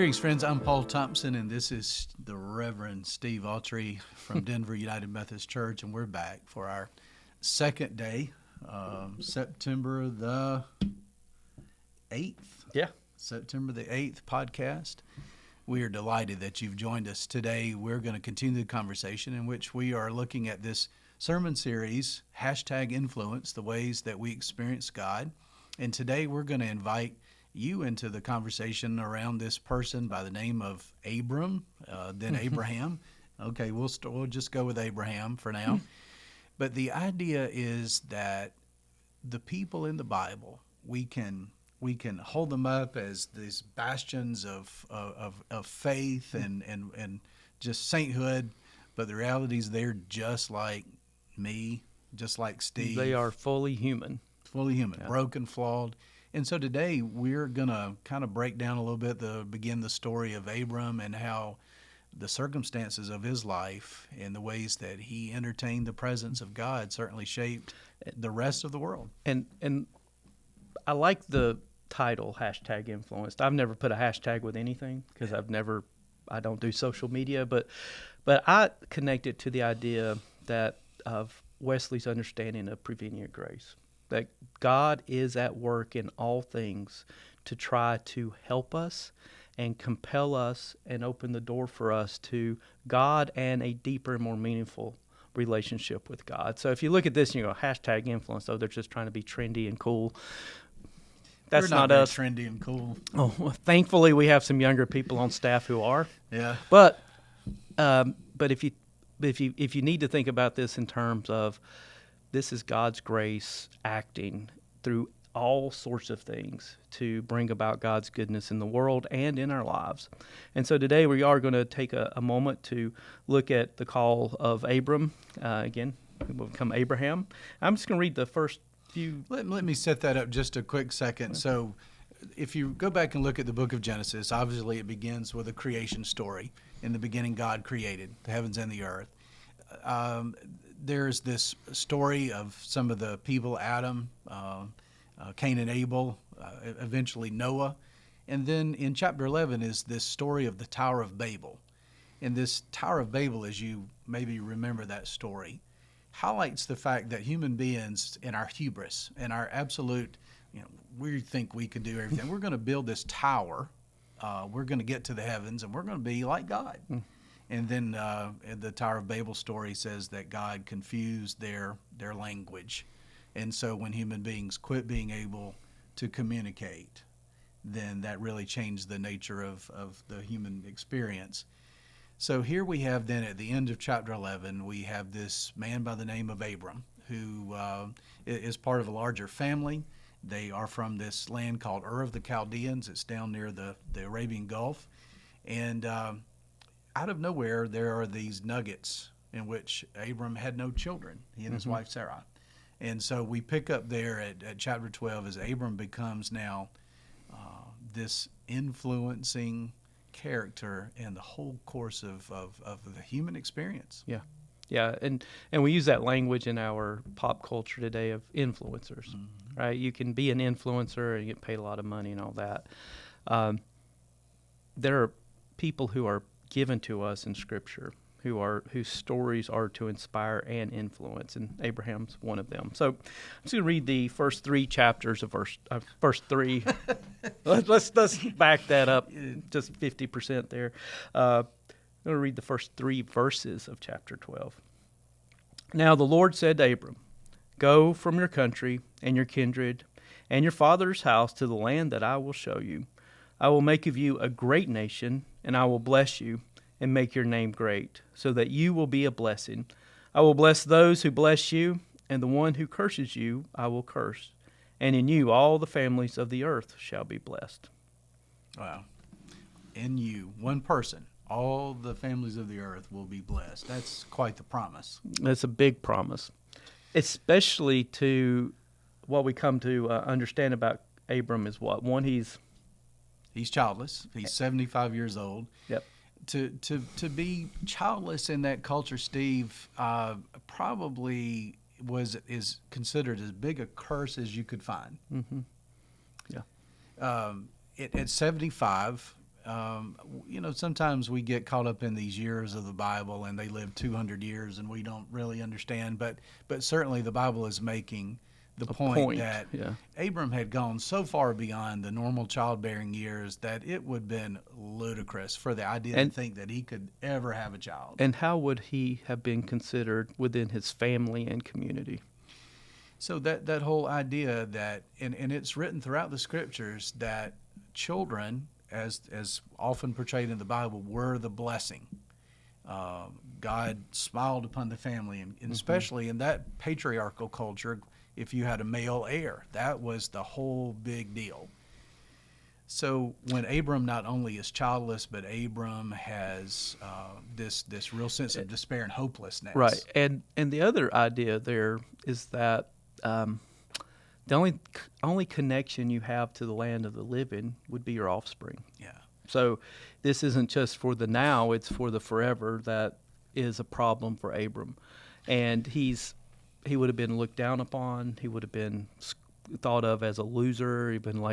Greetings, friends. I'm Paul Thompson, and this is the Reverend Steve Autrey from Denver United Methodist Church, and we're back for our second day, September the 8th. Yeah. September the 8th podcast. We are delighted that you've joined us today. We're going to continue the conversation in which we are looking at this sermon series, #Influence, the ways that we experience God. And today we're going to invite you into the conversation around this person by the name of Abram, then Abraham. Okay, we'll just go with Abraham for now. But the idea is that the people in the Bible, we can hold them up as these bastions of faith and just sainthood, but the reality is they're just like me, just like Steve. They are fully human. Yeah. Broken, flawed. And so today we're going to kind of break down a little bit, begin the story of Abram and how the circumstances of his life and the ways that he entertained the presence of God certainly shaped the rest of the world. And I like the title, #influenced. I've never put a hashtag with anything because I don't do social media, but I connect it to the idea that of Wesley's understanding of prevenient grace, that God is at work in all things to try to help us and compel us and open the door for us to God and a deeper and more meaningful relationship with God. So if you look at this and you go, #influence, oh, they're just trying to be trendy and cool. That's We're not us. Trendy and cool. Oh, well, thankfully we have some younger people on staff who are. Yeah. But if you need to think about this in terms of this is God's grace acting through all sorts of things to bring about God's goodness in the world and in our lives. And so today we are going to take a moment to look at the call of Abram. Again, we will become Abraham. I'm just going to read the first few. Let me set that up just a quick second. Okay. So if you go back and look at the book of Genesis, obviously it begins with a creation story. In the beginning, God created the heavens and the earth. There's this story of some of the people, Adam, Cain and Abel, eventually Noah. And then in chapter 11 is this story of the Tower of Babel. And this Tower of Babel, as you maybe remember that story, highlights the fact that human beings in our hubris and our absolute, we think we can do everything. We're going to build this tower. We're going to get to the heavens and we're going to be like God. And then the Tower of Babel story says that God confused their language. And so when human beings quit being able to communicate, then that really changed the nature of the human experience. So here we have then at the end of chapter 11, we have this man by the name of Abram who is part of a larger family. They are from this land called Ur of the Chaldeans. It's down near the Arabian Gulf. And out of nowhere, there are these nuggets in which Abram had no children, he and his wife Sarah. And so we pick up there at chapter 12 as Abram becomes now this influencing character in the whole course of the human experience. Yeah, and we use that language in our pop culture today of influencers, right? You can be an influencer and get paid a lot of money and all that. There are people who are given to us in Scripture whose stories are to inspire and influence, and Abraham's one of them. So I'm just going to read the first three chapters of verse 3. let's back that up just 50% there. I'm going to read the first 3 verses of chapter 12. Now the Lord said to Abram, "Go from your country and your kindred and your father's house to the land that I will show you. I will make of you a great nation, and I will bless you and make your name great, so that you will be a blessing. I will bless those who bless you, and the one who curses you I will curse. And in you all the families of the earth shall be blessed." Wow. In you, one person, all the families of the earth will be blessed. That's quite the promise. That's a big promise, especially to what we come to understand about Abram is what? One, he's childless. He's 75 years old. Yep. To be childless in that culture, Steve, probably is considered as big a curse as you could find. Mm-hmm. Yeah. At 75, sometimes we get caught up in these years of the Bible, and they live 200 years, and we don't really understand. But certainly the Bible is making the point that Abram had gone so far beyond the normal childbearing years that it would have been ludicrous for the idea to think that he could ever have a child. And how would he have been considered within his family and community? So that whole idea that, and it's written throughout the scriptures, that children, as often portrayed in the Bible, were the blessing. God smiled upon the family, and especially in that patriarchal culture, if you had a male heir, that was the whole big deal. So when Abram not only is childless, but Abram has this real sense of despair and hopelessness. Right, and the other idea there is that the only connection you have to the land of the living would be your offspring. Yeah. So this isn't just for the now; it's for the forever. That is a problem for Abram, and he would have been looked down upon. He would have been thought of as a loser. He'd been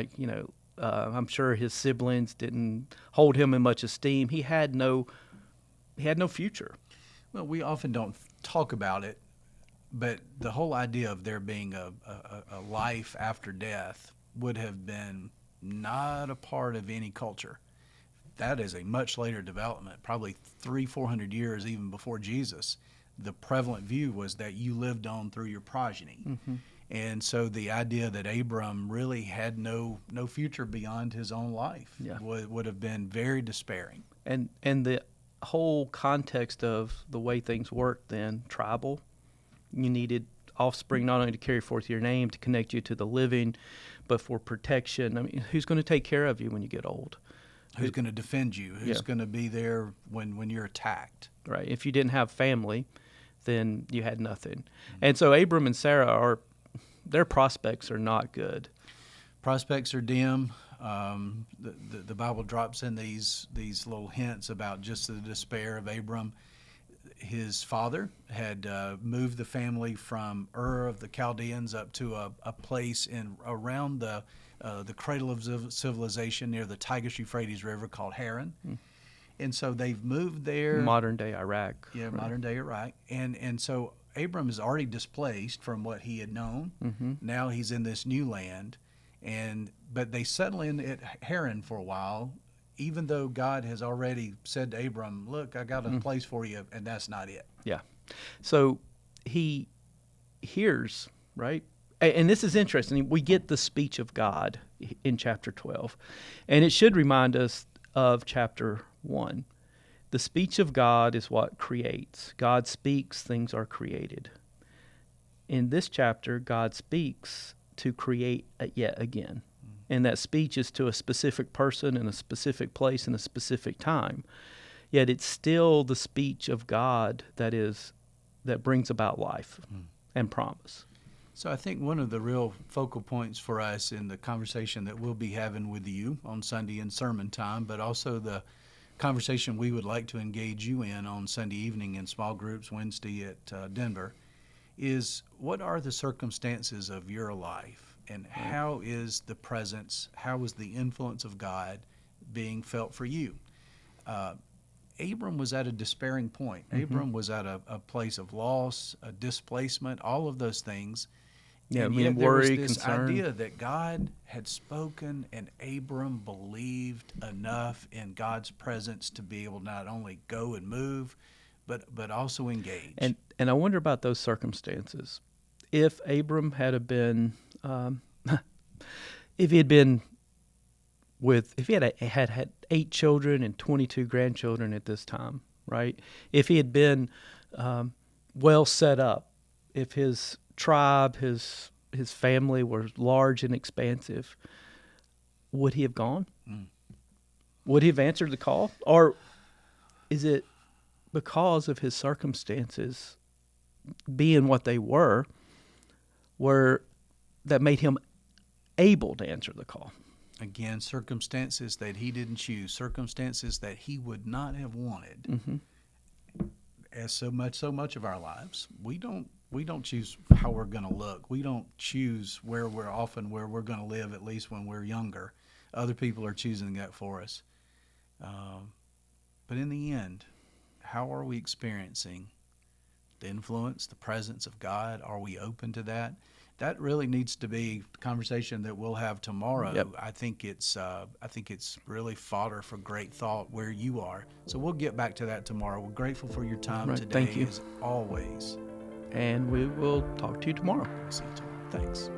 I'm sure his siblings didn't hold him in much esteem. He had no future. Well, we often don't talk about it, but the whole idea of there being a life after death would have been not a part of any culture. That is a much later development, probably 300-400 years even before Jesus. The prevalent view was that you lived on through your progeny. Mm-hmm. And so the idea that Abram really had no future beyond his own life would have been very despairing. And the whole context of the way things worked then, tribal, you needed offspring not only to carry forth your name, to connect you to the living, but for protection. I mean, who's going to take care of you when you get old? Who's going to defend you? Who's going to be there when you're attacked? Right. If you didn't have family, then you had nothing. Mm-hmm. And so Abram and Sarah their prospects are not good. Prospects are dim. The Bible drops in these little hints about just the despair of Abram. His father had moved the family from Ur of the Chaldeans up to a place around the cradle of civilization near the Tigris-Euphrates River called Haran. Mm. And so they've moved there. Modern-day Iraq. Yeah, right. Modern-day Iraq. And so Abram is already displaced from what he had known. Mm-hmm. Now he's in this new land. But they settle in at Haran for a while, even though God has already said to Abram, look, I got a place for you, and that's not it. Yeah. So he hears, right? And this is interesting. We get the speech of God in chapter 12. And it should remind us of chapter 1. The speech of God is what creates. God speaks, things are created. In this chapter, God speaks to create yet again. And that speech is to a specific person in a specific place in a specific time. Yet it's still the speech of God that brings about life and promise. So I think one of the real focal points for us in the conversation that we'll be having with you on Sunday in sermon time, but also the conversation we would like to engage you in on Sunday evening in small groups Wednesday at Denver, is what are the circumstances of your life, and how is the presence, how is the influence of God being felt for you? Abram was at a despairing point. Mm-hmm. Abram was at a place of loss, a displacement, all of those things. Yeah, and I mean, yet worry, there was this concern. idea that God had spoken, and Abram believed enough in God's presence to be able to not only go and move, but also engage. And I wonder about those circumstances. If Abram had been, if he had 8 children and 22 grandchildren at this time, right? If he had been well set up, if his tribe, his family were large and expansive, would he have gone? Mm. Would he have answered the call? Or is it because of his circumstances being what they were that made him able to answer the call? Again, circumstances that he didn't choose, circumstances that he would not have wanted. Mm-hmm. As so much of our lives, we don't choose how we're going to look. We don't choose where we're going to live, at least when we're younger. Other people are choosing that for us. But in the end, how are we experiencing the influence, the presence of God? Are we open to that? That really needs to be the conversation that we'll have tomorrow. Yep. I think it's really fodder for great thought where you are. So we'll get back to that tomorrow. We're grateful for your time Right, today, thank you. as always. And we will talk to you tomorrow. See you tomorrow. Thanks.